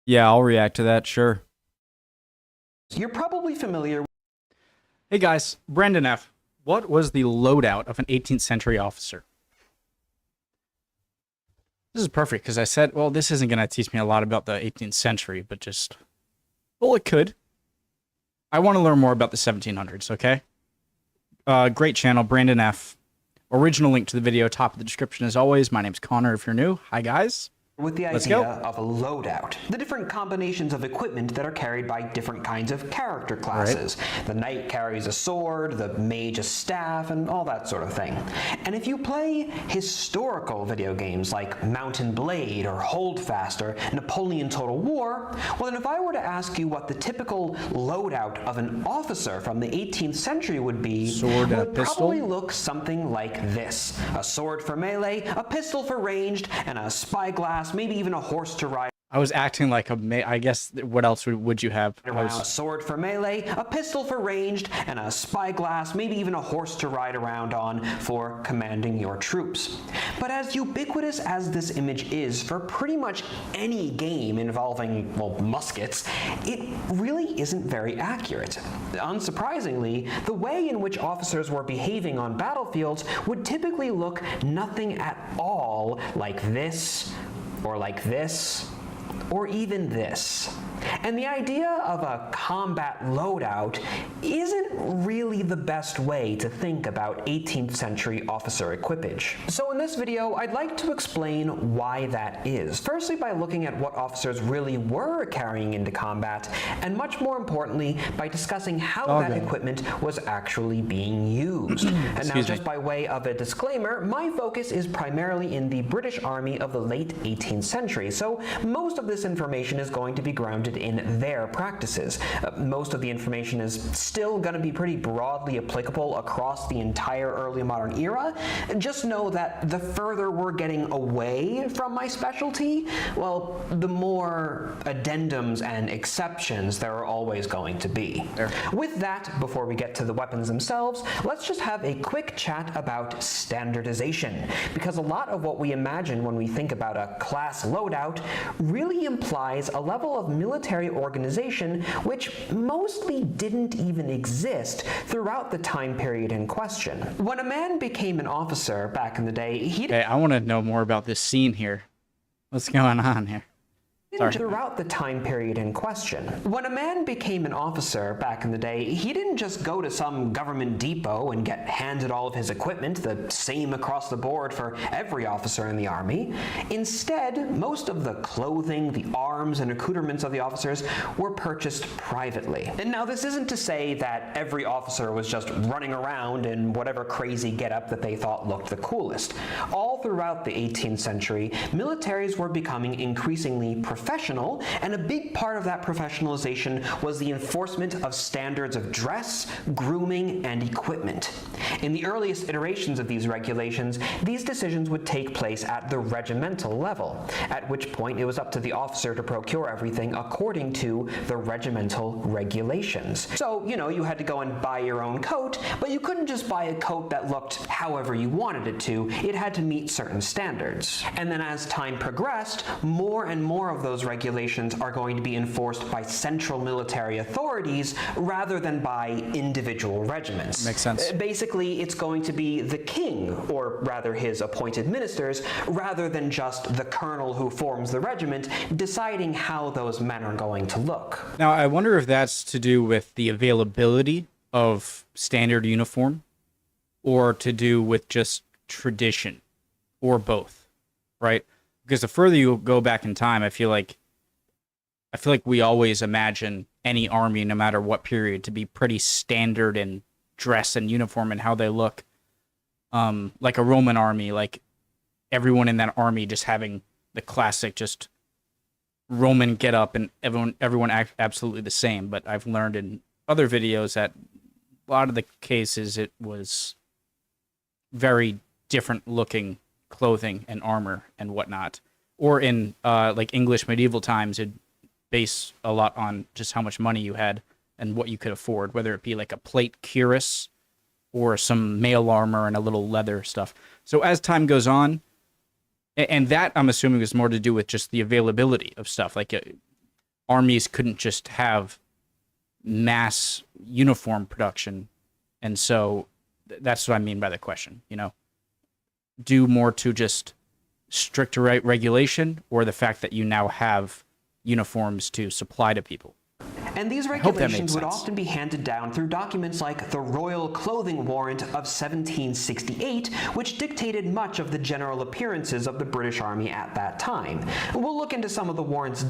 Yeah, I'll react to that, sure. You're probably familiar. Hey guys, Brendan F. What was the loadout of an 18th century officer? This is perfect because I said, well, this isn't going to teach me a lot about the 18th century, but just, well, it could. I want to learn more about the 1700s, okay? Great channel, Brandon F. Original link to the video, top of the description as always. My name's Connor if you're new. Hi guys. With the idea of a loadout, the different combinations of equipment that are carried by different kinds of character classes. Right. The knight carries a sword, the mage a staff, and all that sort of thing. And if you play historical video games like Mount and Blade or Holdfast or Napoleon Total War, well then if I were to ask you what the typical loadout of an officer from the 18th century would be, sword, it would pistol? Probably look something like this. A sword for melee, a pistol for ranged, and a spyglass, maybe even a horse to ride. I was acting like I guess, what else would you have? A sword for melee, a pistol for ranged, and a spyglass, maybe even a horse to ride around on for commanding your troops. But as ubiquitous as this image is for pretty much any game involving, well, muskets, it really isn't very accurate. Unsurprisingly, the way in which officers were behaving on battlefields would typically look nothing at all like this, or like this, or even this. And the idea of a combat loadout isn't really the best way to think about 18th century officer equipage. So in this video, I'd like to explain why that is. Firstly, by looking at what officers really were carrying into combat, and much more importantly, by discussing how that equipment was actually being used. And now, just by way of a disclaimer, my focus is primarily in the British Army of the late 18th century, so most of this information is going to be grounded in their practices. Most of the information is still going to be pretty broadly applicable across the entire early modern era. Just know that the further we're getting away from my specialty, well, the more addendums and exceptions there are always going to be. With that, before we get to the weapons themselves, let's just have a quick chat about standardization, because a lot of what we imagine when we think about a class loadout really implies a level of military organization which mostly didn't even exist throughout the time period in question. When a man became an officer back in the day, Hey, I want to know more about this scene here. What's going on here? Throughout the time period in question. When a man became an officer back in the day, he didn't just go to some government depot and get handed all of his equipment, the same across the board for every officer in the army. Instead, most of the clothing, the arms, and accoutrements of the officers were purchased privately. And now this isn't to say that every officer was just running around in whatever crazy getup that they thought looked the coolest. All throughout the 18th century, militaries were becoming increasingly professional, and a big part of that professionalization was the enforcement of standards of dress, grooming, and equipment. In the earliest iterations of these regulations, these decisions would take place at the regimental level, at which point it was up to the officer to procure everything according to the regimental regulations. So, you know, you had to go and buy your own coat, but you couldn't just buy a coat that looked however you wanted it to. It had to meet certain standards. And then as time progressed, more and more of those regulations are going to be enforced by central military authorities rather than by individual regiments. Makes sense. Basically, it's going to be the king, or rather his appointed ministers, rather than just the colonel who forms the regiment, deciding how those men are going to look. Now, I wonder if that's to do with the availability of standard uniform, or to do with just tradition, or both, right? Because the further you go back in time, I feel like we always imagine any army, no matter what period, to be pretty standard in dress and uniform and how they look. Like a Roman army, like everyone in that army just having the classic just Roman getup, and everyone act absolutely the same. But I've learned in other videos that a lot of the cases it was very different looking clothing and armor and whatnot. Or in like English medieval times, it'd base a lot on just how much money you had and what you could afford, whether it be like a plate cuirass or some mail armor and a little leather stuff. So as time goes on, and that I'm assuming is more to do with just the availability of stuff. Like armies couldn't just have mass uniform production. And so that's what I mean by the question, due more to just stricter regulation or the fact that you now have uniforms to supply to people. And these regulations would often be handed down through documents like the Royal Clothing Warrant of 1768, which dictated much of the general appearances of the British Army at that time. We'll look into some of the warrants.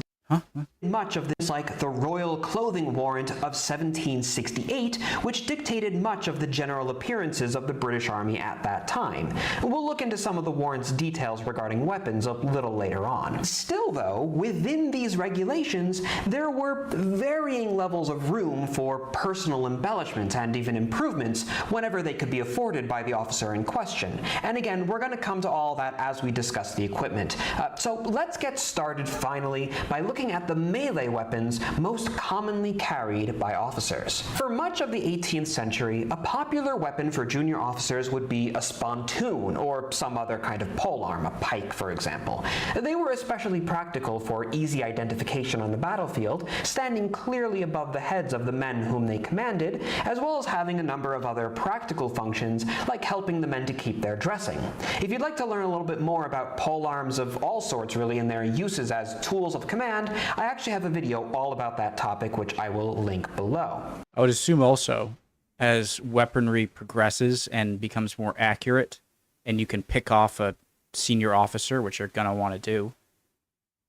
Much of this, like the Royal Clothing Warrant of 1768, which dictated much of the general appearances of the British Army at that time. We'll look into some of the warrant's details regarding weapons a little later on. Still, though, within these regulations, there were varying levels of room for personal embellishments and even improvements whenever they could be afforded by the officer in question. And again, we're going to come to all that as we discuss the equipment. So let's get started finally by looking at the melee weapons most commonly carried by officers. For much of the 18th century, a popular weapon for junior officers would be a spontoon or some other kind of polearm, a pike for example. They were especially practical for easy identification on the battlefield, standing clearly above the heads of the men whom they commanded, as well as having a number of other practical functions like helping the men to keep their dressing. If you'd like to learn a little bit more about polearms of all sorts really and their uses as tools of command, I actually have a video all about that topic, which I will link below. I would assume also, as weaponry progresses and becomes more accurate, and you can pick off a senior officer, which you're going to want to do,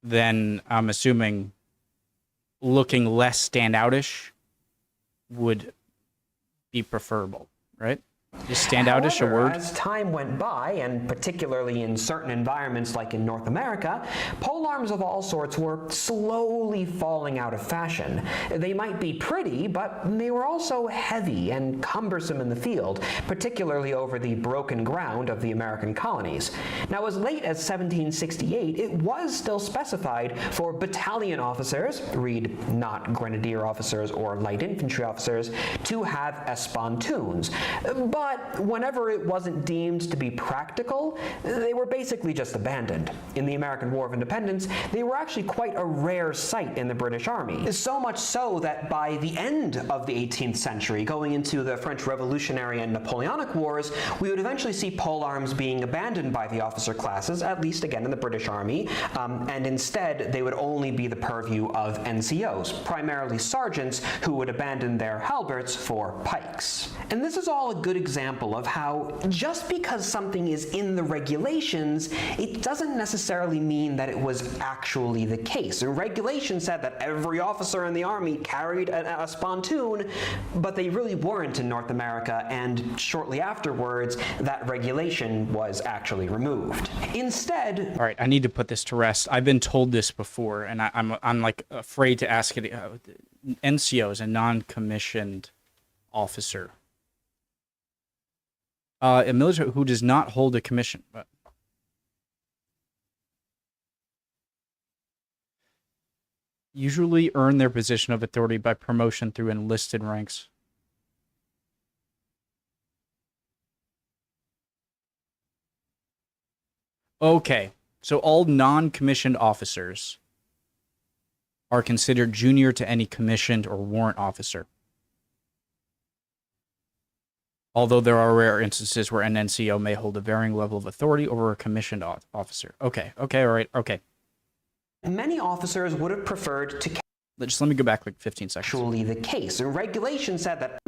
then I'm assuming looking less standoutish would be preferable, right? Is standoutish a word? As time went by, and particularly in certain environments like in North America, polearms of all sorts were slowly falling out of fashion. They might be pretty, but they were also heavy and cumbersome in the field, particularly over the broken ground of the American colonies. Now, as late as 1768, it was still specified for battalion officers, read not grenadier officers or light infantry officers, to have spontoons. But whenever it wasn't deemed to be practical, they were basically just abandoned. In the American War of Independence, they were actually quite a rare sight in the British Army. So much so that by the end of the 18th century, going into the French Revolutionary and Napoleonic Wars, we would eventually see polearms being abandoned by the officer classes, at least again in the British Army, and instead they would only be the purview of NCOs, primarily sergeants who would abandon their halberts for pikes. And this is all a good example of how just because something is in the regulations, it doesn't necessarily mean that it was actually the case. The regulation said that every officer in the Army carried a spontoon, but they really weren't in North America, and shortly afterwards, that regulation was actually removed. Instead... All right, I need to put this to rest. I've been told this before, and I'm like afraid to ask it. NCO is a non-commissioned officer. A military who does not hold a commission, but usually earn their position of authority by promotion through enlisted ranks. Okay, so all non-commissioned officers are considered junior to any commissioned or warrant officer. Although there are rare instances where an NCO may hold a varying level of authority over a commissioned officer. Okay, all right, okay. Many officers would have preferred to... Just let me go back like 15 seconds. Actually the case. The regulation said that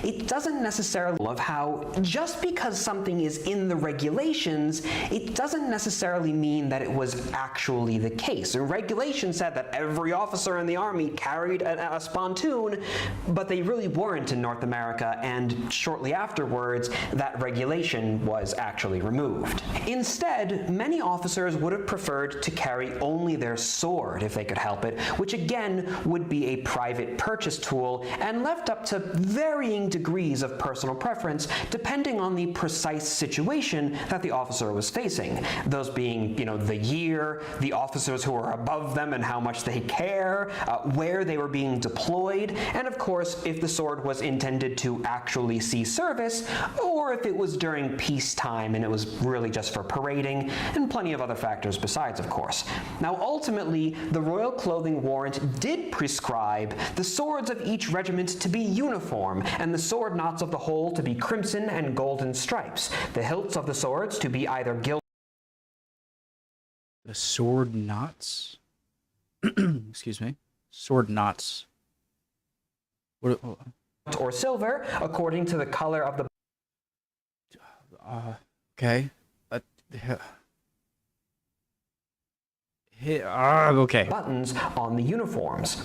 it doesn't necessarily of how just because something is in the regulations, it doesn't necessarily mean that it was actually the case. The regulation said that every officer in the Army carried a spontoon, but they really weren't in North America, and shortly afterwards, that regulation was actually removed. Instead, many officers would have preferred to carry only their sword if they could help it, which again would be a private purchase tool and left up to varying degrees of personal preference depending on the precise situation that the officer was facing. Those being, the year, the officers who are above them and how much they care, where they were being deployed, and of course, if the sword was intended to actually see service, or if it was during peacetime and it was really just for parading, and plenty of other factors besides, of course. Now, ultimately, the Royal Clothing Warrant did did prescribe the swords of each regiment to be uniform, and the sword knots of the whole to be crimson and golden stripes, the hilts of the swords to be either gilt. The sword knots? Excuse me. Sword knots. What? Or silver, according to the color of the. Okay. Okay. Buttons on the uniforms.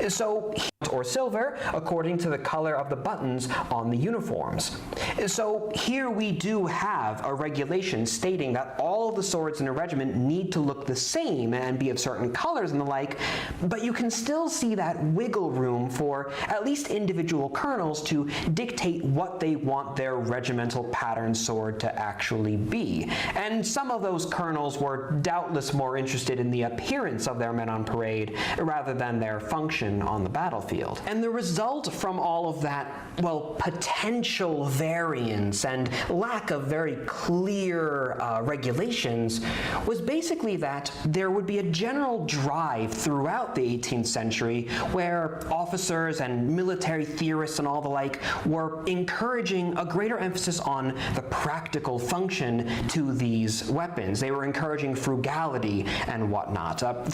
So, or silver, according to the color of the buttons on the uniforms. So here we do have a regulation stating that all of the swords in a regiment need to look the same and be of certain colors and the like, but you can still see that wiggle room for at least individual colonels to dictate what they want their regimental pattern sword to actually be. And some of those colonels were doubtless more interested in the appearance of their men on parade rather than their function on the battlefield. And the result from all of that, well, potential variance and lack of very clear regulations was basically that there would be a general drive throughout the 18th century where officers and military theorists and all the like were encouraging a greater emphasis on the practical function to these weapons. They were encouraging frugality and whatnot.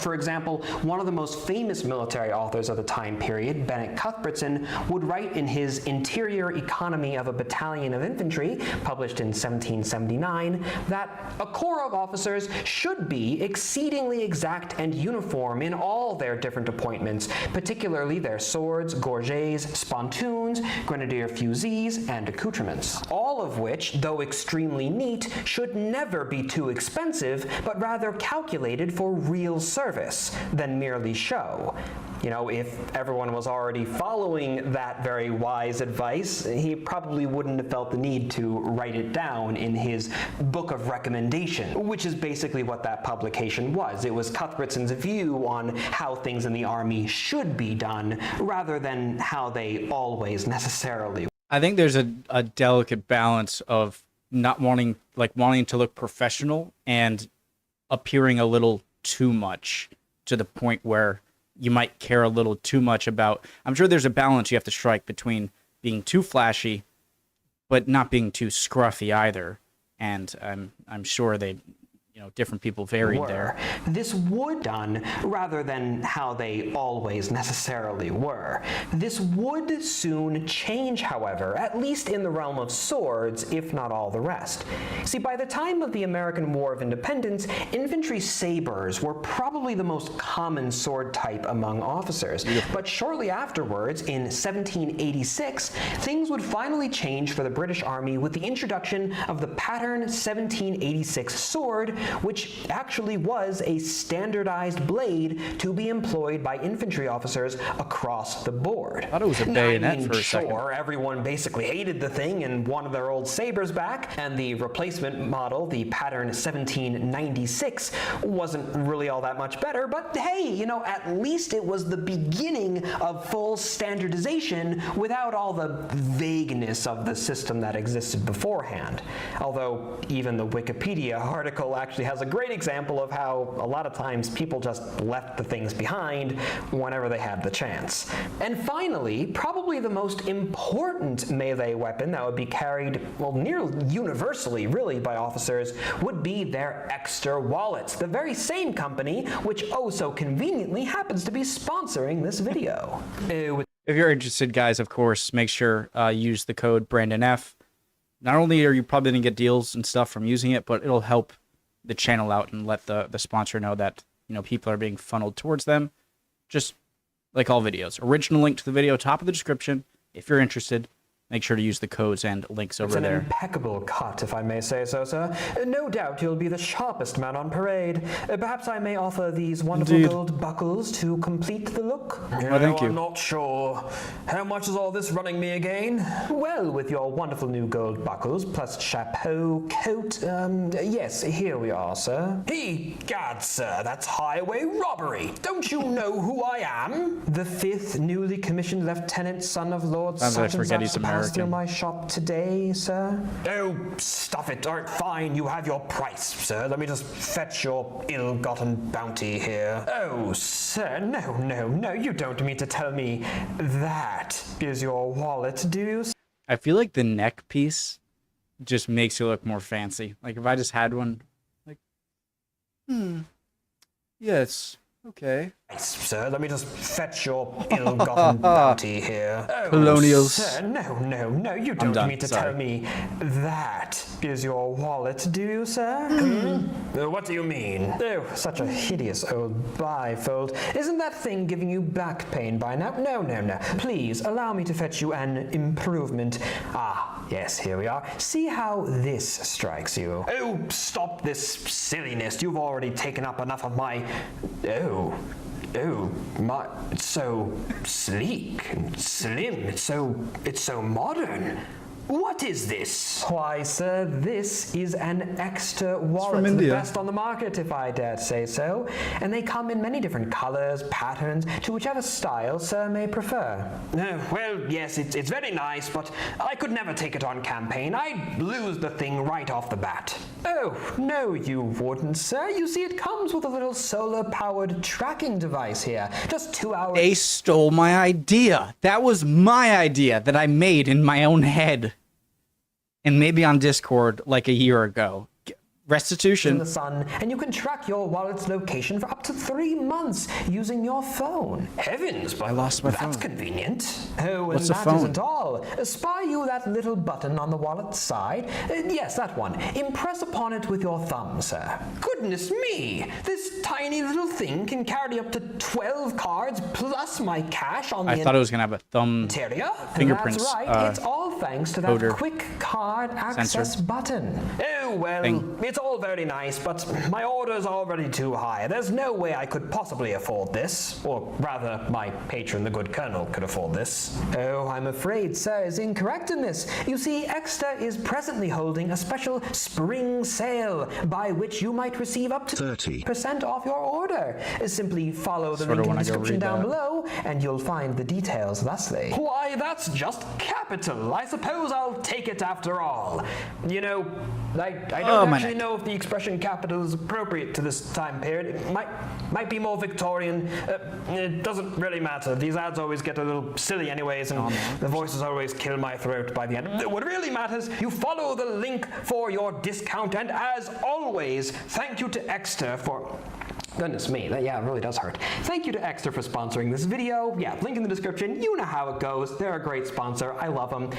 For example, one of the most famous military authors of the time period, Bennett Cuthbertson, would write in his Interior Economy of a Battalion of Infantry, published in 1779, that a corps of officers should be exceedingly exact and uniform in all their different appointments, particularly their swords, gorgets, spontoons, grenadier fusees, and accoutrements. All of which, though extremely neat, should never be too expensive, but rather calculated for real service than merely show. You know, if everyone was already following that very wise advice, he probably wouldn't have felt the need to write it down in his book of recommendation, which is basically what that publication was. It was Cuthbertson's view on how things in the army should be done, rather than how they always necessarily. I think there's a delicate balance of not wanting to look professional and appearing a little too much to the point where you might care a little too much about. I'm sure there's a balance you have to strike between being too flashy but not being too scruffy either, and I'm sure they, different people varied there. This would done rather than how they always necessarily were. This would soon change, however, at least in the realm of swords, if not all the rest. See, by the time of the American War of Independence, infantry sabers were probably the most common sword type among officers. But shortly afterwards, in 1786, things would finally change for the British Army with the introduction of the pattern 1786 sword, which actually was a standardized blade to be employed by infantry officers across the board. I thought it was a bayonet for a second. Sure, everyone basically hated the thing and wanted their old sabers back, and the replacement model, the pattern 1796, wasn't really all that much better, but hey, at least it was the beginning of full standardization without all the vagueness of the system that existed beforehand. Although even the Wikipedia article actually has a great example of how a lot of times people just left the things behind whenever they had the chance. And finally, probably the most important melee weapon that would be carried, well, nearly universally really by officers would be their extra wallets, the very same company which oh so conveniently happens to be sponsoring this video. If you're interested, guys, of course, make sure use the code BrandonF. Not only are you probably going to get deals and stuff from using it, but it'll help the channel out and let the sponsor know that people are being funneled towards them, just like all videos. Original link to the video, top of the description. If you're interested, make sure to use the codes and links over there. It's an impeccable cut, if I may say so, sir. No doubt you'll be the sharpest man on parade. Perhaps I may offer these wonderful gold buckles to complete the look. Thank you. I'm not sure. How much is all this running me again? Well, with your wonderful new gold buckles, plus chapeau, coat, yes, here we are, sir. Egad, sir, that's highway robbery. Don't you know who I am? the 5th newly commissioned lieutenant, son of Lord Sounds like I such and forget he's such, to pass through American. my shop today, sir? Oh, stuff it. All right, fine. You have your price, sir. Let me just fetch your ill-gotten bounty here. Oh, sir, no. You don't mean to tell me that is your wallet, do you? I feel like the neck piece just makes you look more fancy. Like if I just had one, like, yes, okay. Sir, let me just fetch your ill-gotten bounty here. Oh, Colonials. Sir, no, you don't done, mean to sorry. tell me that is your wallet, do you, sir? What do you mean? Oh, such a hideous old bifold. Isn't that thing giving you back pain by now? No. Please, allow me to fetch you an improvement. Ah, yes, here we are. See how this strikes you. Oh, stop this silliness. You've already taken up enough of my... Oh, it's so sleek and slim. It's so modern. What is this? Why, sir, this is an extra wallet. from The India. best on the market, if I dare say so. And they come in many different colors, patterns, to whichever style sir may prefer. Well, yes, it's very nice, but I could never take it on campaign. I'd lose the thing right off the bat. Oh, no, you wouldn't, sir. You see, it comes with a little solar-powered tracking device here. Just 2 hours... They stole my idea. That was my idea that I made in my own head. And maybe on Discord like a year ago. in Restitution. the sun, and you can track your wallet's location for up to 3 months using your phone. Heavens, but I lost my phone. that's convenient. Oh, What's and a that phone? isn't all. Spy you that little button on the wallet's side. Yes, that one. Impress upon it with your thumb, sir. Goodness me! This tiny little thing can carry up to 12 cards plus my cash on the I thought it was going to have a thumb. interior. Fingerprints, That's right. It's all thanks to that odor quick card access sensor button. Oh, well, thing. it's all very nice, but my order's already too high. There's no way I could possibly afford this. Or rather, my patron, the good colonel, could afford this. Oh, I'm afraid sir is incorrect in this. You see, Exeter is presently holding a special spring sale by which you might receive up to 30% off your order. Simply follow the Sorta link in the wanna go description read down that. below, and you'll find the details thusly. Why, that's just capital. I suppose I'll take it after all. You know, I don't my actually neck. know if the expression capital is appropriate to this time period. It might be more Victorian. It doesn't really matter. These ads always get a little silly anyways, and the voices always kill my throat by the end. What really matters, you follow the link for your discount, and as always, thank you to Exeter for... Goodness me, that it really does hurt. Thank you to Exeter for sponsoring this video. Yeah, link in the description. You know how it goes. They're a great sponsor. I love them.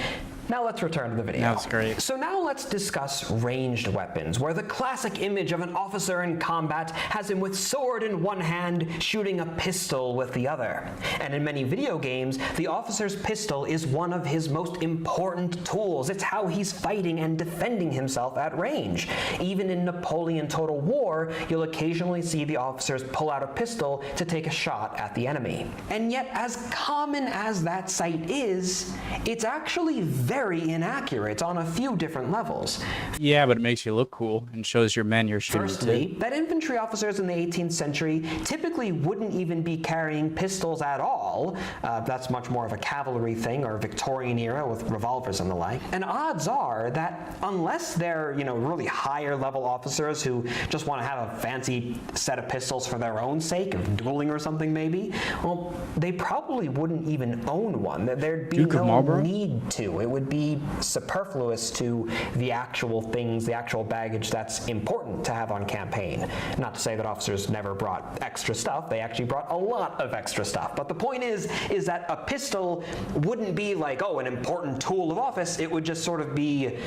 Now let's return to the video. That's great. So now let's discuss ranged weapons, where the classic image of an officer in combat has him with sword in one hand, shooting a pistol with the other. And in many video games, the officer's pistol is one of his most important tools. It's how he's fighting and defending himself at range. Even in Napoleon Total War, you'll occasionally see the officers pull out a pistol to take a shot at the enemy. And yet, as common as that sight is, it's actually very inaccurate on a few different levels. Yeah, but it makes you look cool and shows your men you're shooting Firstly, to. that infantry officers in the 18th century typically wouldn't even be carrying pistols at all. That's much more of a cavalry thing, or Victorian era with revolvers and the like. And odds are that unless they're, really higher level officers who just want to have a fancy set of pistols for their own sake, of dueling or something maybe, well, they probably wouldn't even own one. There'd be Duke of no Marlborough? need to. It would be superfluous to the actual things, the actual baggage that's important to have on campaign. Not to say that officers never brought extra stuff. They actually brought a lot of extra stuff. But the point is that a pistol wouldn't be like, an important tool of office. It would just sort of be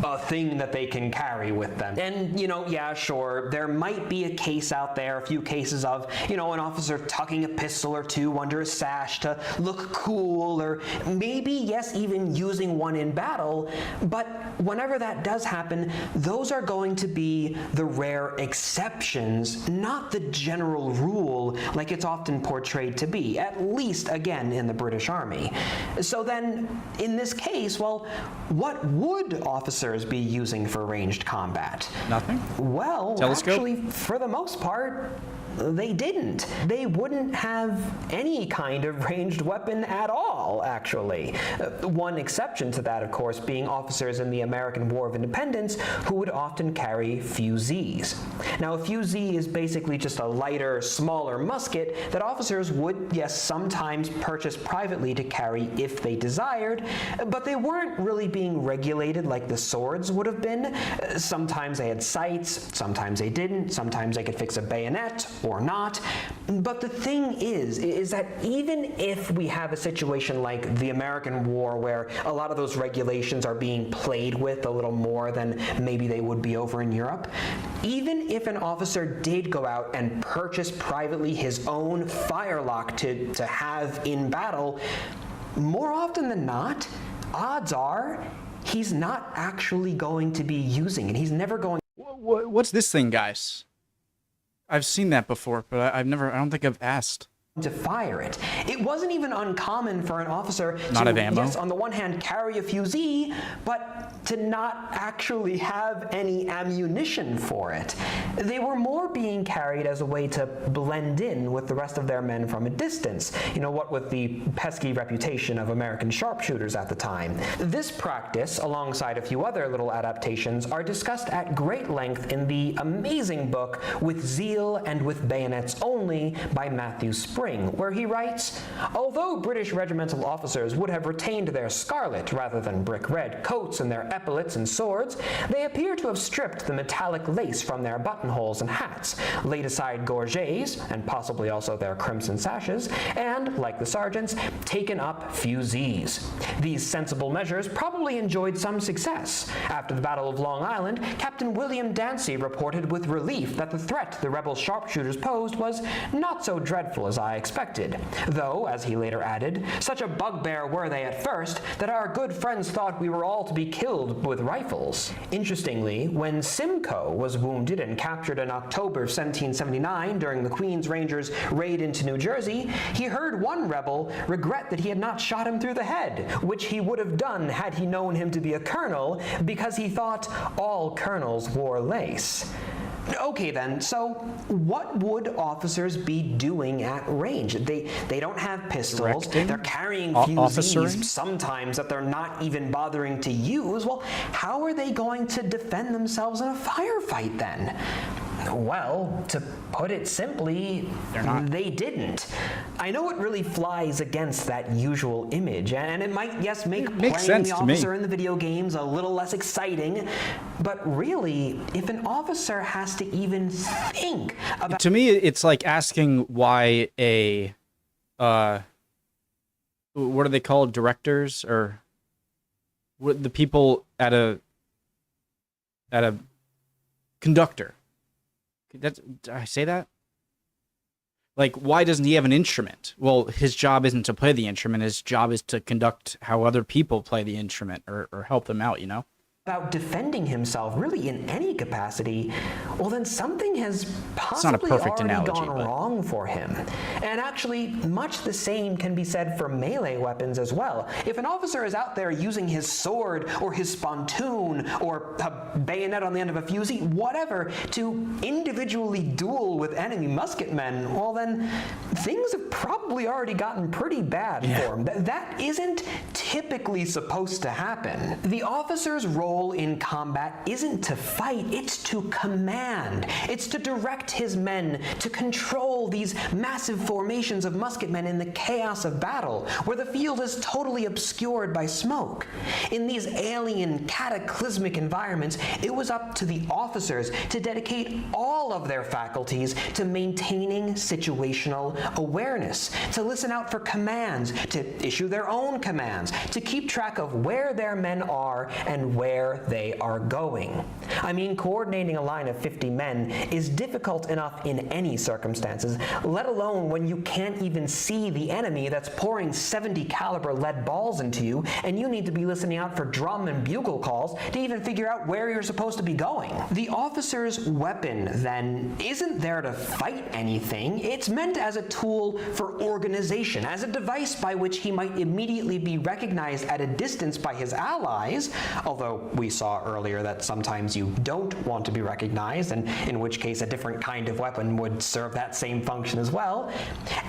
a thing that they can carry with them. And, yeah, sure, there might be a case out there, a few cases of, an officer tucking a pistol or two under a sash to look cool, or maybe, yes, even using one in battle. But whenever that does happen, those are going to be the rare exceptions, not the general rule like it's often portrayed to be, at least, again, in the British Army. So then, in this case, well, what would officers be using for ranged combat? Nothing? Well, Telescope? actually, for the most part, they didn't. They wouldn't have any kind of ranged weapon at all, actually. One exception to that, of course, being officers in the American War of Independence who would often carry fusees. Now, a fusee is basically just a lighter, smaller musket that officers would, yes, sometimes purchase privately to carry if they desired, but they weren't really being regulated like the swords would have been. Sometimes they had sights, sometimes they didn't, sometimes they could fix a bayonet or not. But the thing is that even if we have a situation like the American War where a lot of those regulations are being played with a little more than maybe they would be over in Europe, even if an officer did go out and purchase privately his own firelock to have in battle, more often than not, odds are he's not actually going to be using it. He's never going. What's this thing, guys? I've seen that before, but I don't think I've asked to fire it. It wasn't even uncommon for an officer not to, have ammo. yes, on the one hand, carry a fusee, but to not actually have any ammunition for it. They were more being carried as a way to blend in with the rest of their men from a distance, you know, what with the pesky reputation of American sharpshooters at the time. This practice, alongside a few other little adaptations, are discussed at great length in the amazing book With Zeal and with Bayonets Only by Matthew Spring, where he writes, although British regimental officers would have retained their scarlet rather than brick red coats and their epaulets and swords, they appear to have stripped the metallic lace from their buttonholes and hats, laid aside gorgets, and possibly also their crimson sashes, and, like the sergeants, taken up fusees. These sensible measures probably enjoyed some success. After the Battle of Long Island, Captain William Dancy reported with relief that the threat the rebel sharpshooters posed was not so dreadful as I expected, though, as he later added, such a bugbear were they at first that our good friends thought we were all to be killed with rifles. Interestingly, when Simcoe was wounded and captured in October 1779 during the Queen's Rangers' raid into New Jersey, he heard one rebel regret that he had not shot him through the head, which he would have done had he known him to be a colonel, because he thought all colonels wore lace. Okay then, so what would officers be doing at range? They don't have pistols, they're carrying fusees sometimes that they're not even bothering to use. Well, how are they going to defend themselves in a firefight then? Well, to put it simply, they didn't. I know it really flies against that usual image, and it might, yes, make playing the officer in the video games a little less exciting, but really, if an officer has to even think about... To me, it's like asking why a, what are they called, directors, or what, the people at a conductor. Did I say that? Like, why doesn't he have an instrument? Well, his job isn't to play the instrument. His job is to conduct how other people play the instrument or help them out, you know? About defending himself, really in any capacity, well then something has possibly already gone wrong for him. And actually, much the same can be said for melee weapons as well. If an officer is out there using his sword or his spontoon or a bayonet on the end of a fusee, whatever, to individually duel with enemy musketmen, well then things have probably already gotten pretty bad for him. That isn't typically supposed to happen. The officer's role in combat isn't to fight, it's to command. It's to direct his men, to control these massive formations of musketmen in the chaos of battle, where the field is totally obscured by smoke. In these alien, cataclysmic environments, it was up to the officers to dedicate all of their faculties to maintaining situational awareness, to listen out for commands, to issue their own commands, to keep track of where their men are and where they are going. I mean, coordinating a line of 50 men is difficult enough in any circumstances, let alone when you can't even see the enemy that's pouring 70 caliber lead balls into you, and you need to be listening out for drum and bugle calls to even figure out where you're supposed to be going. The officer's weapon, then, isn't there to fight anything. It's meant as a tool for organization, as a device by which he might immediately be recognized at a distance by his allies, although we saw earlier that sometimes you don't want to be recognized, and in which case a different kind of weapon would serve that same function as well.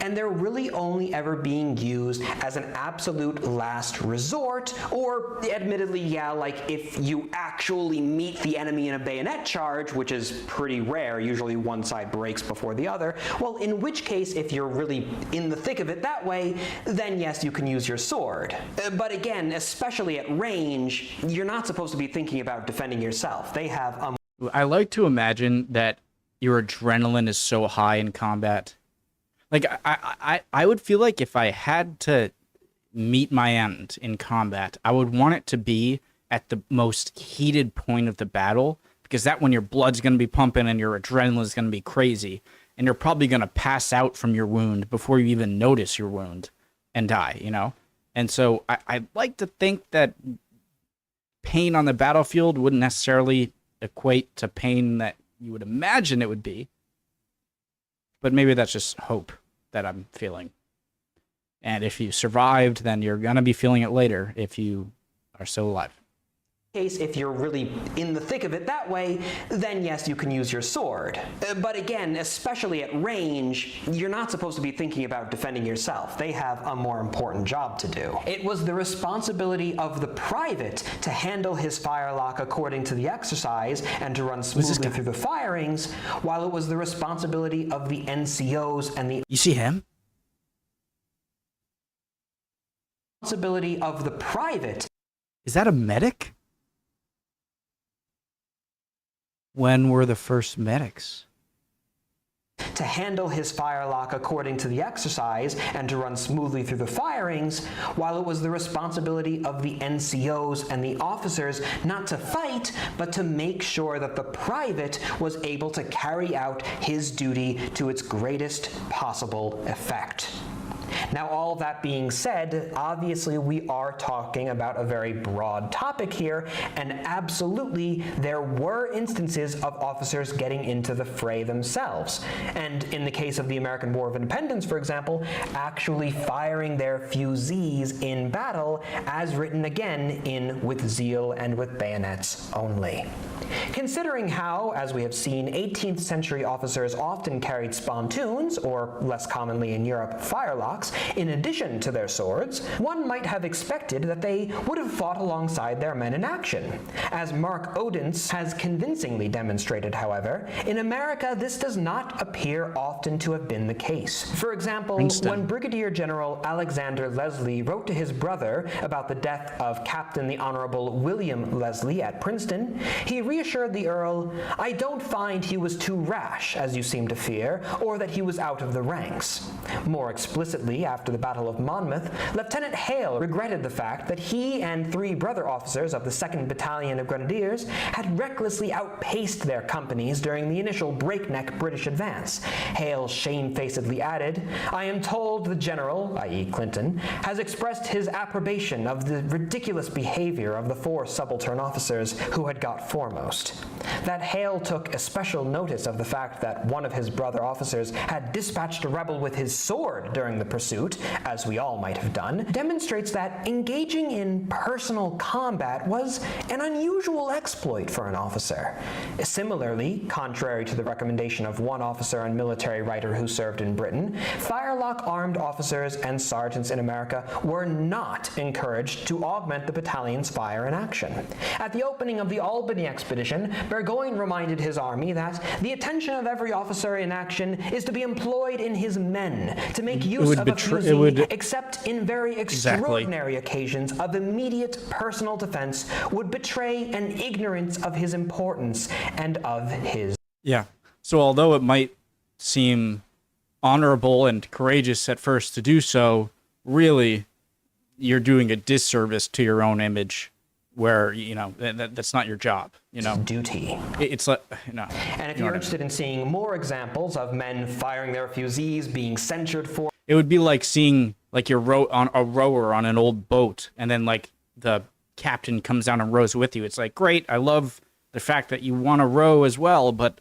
And they're really only ever being used as an absolute last resort, or admittedly, yeah, like if you actually meet the enemy in a bayonet charge, which is pretty rare, usually one side breaks before the other, well, in which case, if you're really in the thick of it that way, then yes, you can use your sword. But again, especially at range, you're not supposed to be thinking about defending yourself. They have I like to imagine that your adrenaline is so high in combat. Like, I would feel like if I had to meet my end in combat, I would want it to be at the most heated point of the battle, because that when your blood's going to be pumping and your adrenaline is going to be crazy, and you're probably going to pass out from your wound before you even notice your wound and die, you know? And so I'd like to think that pain on the battlefield wouldn't necessarily equate to pain that you would imagine it would be. But maybe that's just hope that I'm feeling. And if you survived, then you're going to be feeling it later if you are still alive. Case, if you're really in the thick of it that way, then yes, you can use your sword. But again, especially at range, you're not supposed to be thinking about defending yourself. They have a more important job to do. It was the responsibility of the private to handle his firelock according to the exercise and to run smoothly through the firings, while it was the responsibility of the NCOs and the... You see him? Responsibility of the private... Is that a medic? When were the first medics? To handle his firelock according to the exercise and to run smoothly through the firings, while it was the responsibility of the NCOs and the officers not to fight, but to make sure that the private was able to carry out his duty to its greatest possible effect. Now, all that being said, obviously we are talking about a very broad topic here, and absolutely there were instances of officers getting into the fray themselves. And in the case of the American War of Independence, for example, actually firing their fusees in battle, as written again in With Zeal and with Bayonets Only. Considering how, as we have seen, 18th century officers often carried spontoons, or less commonly in Europe, firelocks, in addition to their swords, one might have expected that they would have fought alongside their men in action. As Mark Odense has convincingly demonstrated, however, in America this does not appear often to have been the case. For example, when Brigadier General Alexander Leslie wrote to his brother about the death of Captain the Honorable William Leslie at Princeton, he reassured the Earl, "I don't find he was too rash, as you seem to fear, or that he was out of the ranks." More explicitly, after the Battle of Monmouth, Lieutenant Hale regretted the fact that he and 3 brother officers of the 2nd Battalion of Grenadiers had recklessly outpaced their companies during the initial breakneck British advance. Hale shamefacedly added, "I am told the general, i.e. Clinton, has expressed his approbation of the ridiculous behavior of the 4 subaltern officers who had got foremost." That Hale took especial notice of the fact that one of his brother officers had dispatched a rebel with his sword during the pursuit, as we all might have done, demonstrates that engaging in personal combat was an unusual exploit for an officer. Similarly, contrary to the recommendation of one officer and military writer who served in Britain, firelock armed officers and sergeants in America were not encouraged to augment the battalion's fire in action. At the opening of the Albany expedition, Burgoyne reminded his army that the attention of every officer in action is to be employed in his men, to make use of a fusee, except in very extraordinary occasions of immediate personal defense, would betray an ignorance of his importance and of his... Yeah. So although it might seem honorable and courageous at first to do so, really, you're doing a disservice to your own image, where, you know, that's not your job, you know. Duty. It's like, you know. And if you're interested in seeing more examples of men firing their fusees, being censured for... It would be like seeing, like, you're on a rower on an old boat, and then, like, the captain comes down and rows with you. It's like, great, I love the fact that you want to row as well, but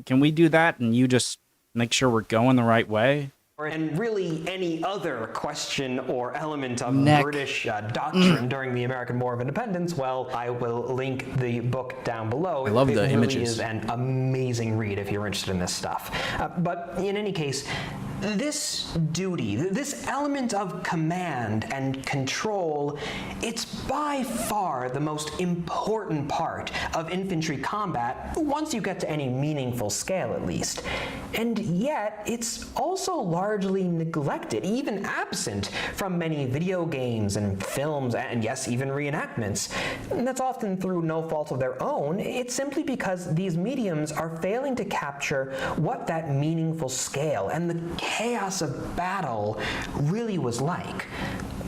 can we do that and you just make sure we're going the right way? and really any other question or element of Neck. British doctrine during the American War of Independence, well, I will link the book down below. I love the It really images. is an amazing read if you're interested in this stuff. But in any case, this duty, this element of command and control, it's by far the most important part of infantry combat, once you get to any meaningful scale at least. And yet, it's also largely neglected, even absent from many video games and films, and yes, even reenactments. And that's often through no fault of their own. It's simply because these mediums are failing to capture what that meaningful scale and the chaos of battle really was like.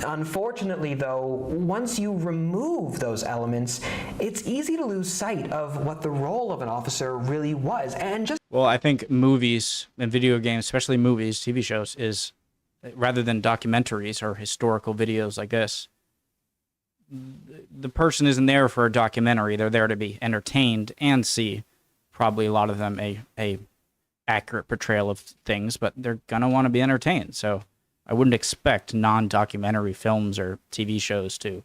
Unfortunately, though, once you remove those elements, it's easy to lose sight of what the role of an officer really was. And just Well, I think movies and video games, especially movies, TV shows, is rather than documentaries or historical videos like this, the person isn't there for a documentary. They're there to be entertained and see probably a lot of them a accurate portrayal of things, but they're gonna want to be entertained. So I wouldn't expect non-documentary films or TV shows to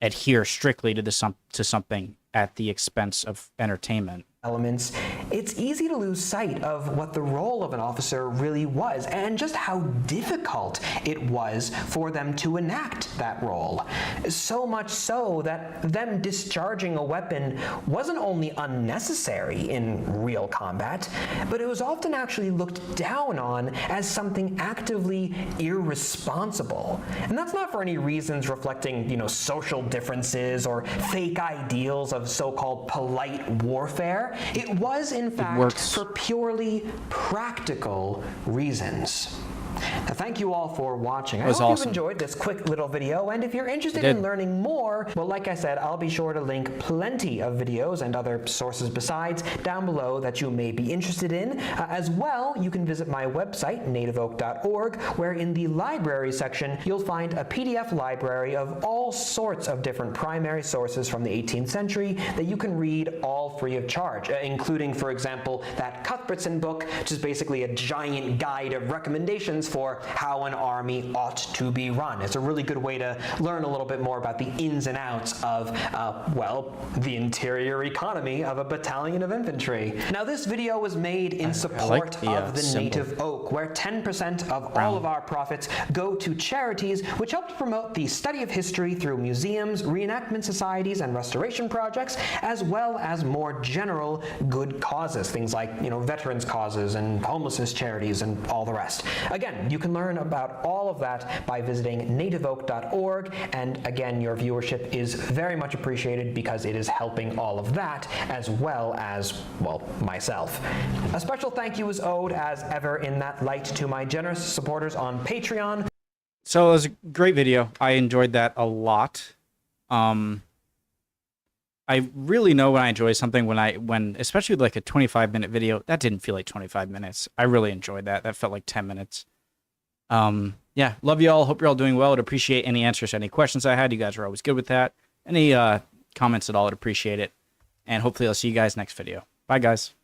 adhere strictly to something at the expense of entertainment. elements, it's easy to lose sight of what the role of an officer really was and just how difficult it was for them to enact that role. So much so that them discharging a weapon wasn't only unnecessary in real combat, but it was often actually looked down on as something actively irresponsible. And that's not for any reasons reflecting, social differences or fake ideals of so-called polite warfare. It was, in fact, for purely practical reasons. Now, thank you all for watching. I hope awesome. you've enjoyed this quick little video, and if you're interested in learning more, well, like I said, I'll be sure to link plenty of videos and other sources besides down below that you may be interested in. As well, you can visit my website, nativeoak.org, where in the library section, you'll find a PDF library of all sorts of different primary sources from the 18th century that you can read all free of charge, including, for example, that Cuthbertson book, which is basically a giant guide of recommendations for how an army ought to be run. It's a really good way to learn a little bit more about the ins and outs of, the interior economy of a battalion of infantry. Now, this video was made in support of the Native Oak, where 10% of all of our profits go to charities, which help to promote the study of history through museums, reenactment societies, and restoration projects, as well as more general good causes, things like, veterans causes and homelessness charities and all the rest. Again, you can learn about all of that by visiting nativeoak.org, and again, your viewership is very much appreciated because it is helping all of that as well as, myself. A special thank you is owed, as ever in that light, to my generous supporters on Patreon. So it was a great video. I enjoyed that a lot. I really know when I enjoy something when especially like a 25-minute video, that didn't feel like 25 minutes. I really enjoyed that. That felt like 10 minutes. Yeah, love you all. Hope you're all doing well. I'd appreciate any answers to any questions I had. You guys are always good with that. Any comments at all, I'd appreciate it. And hopefully I'll see you guys next video. Bye, guys.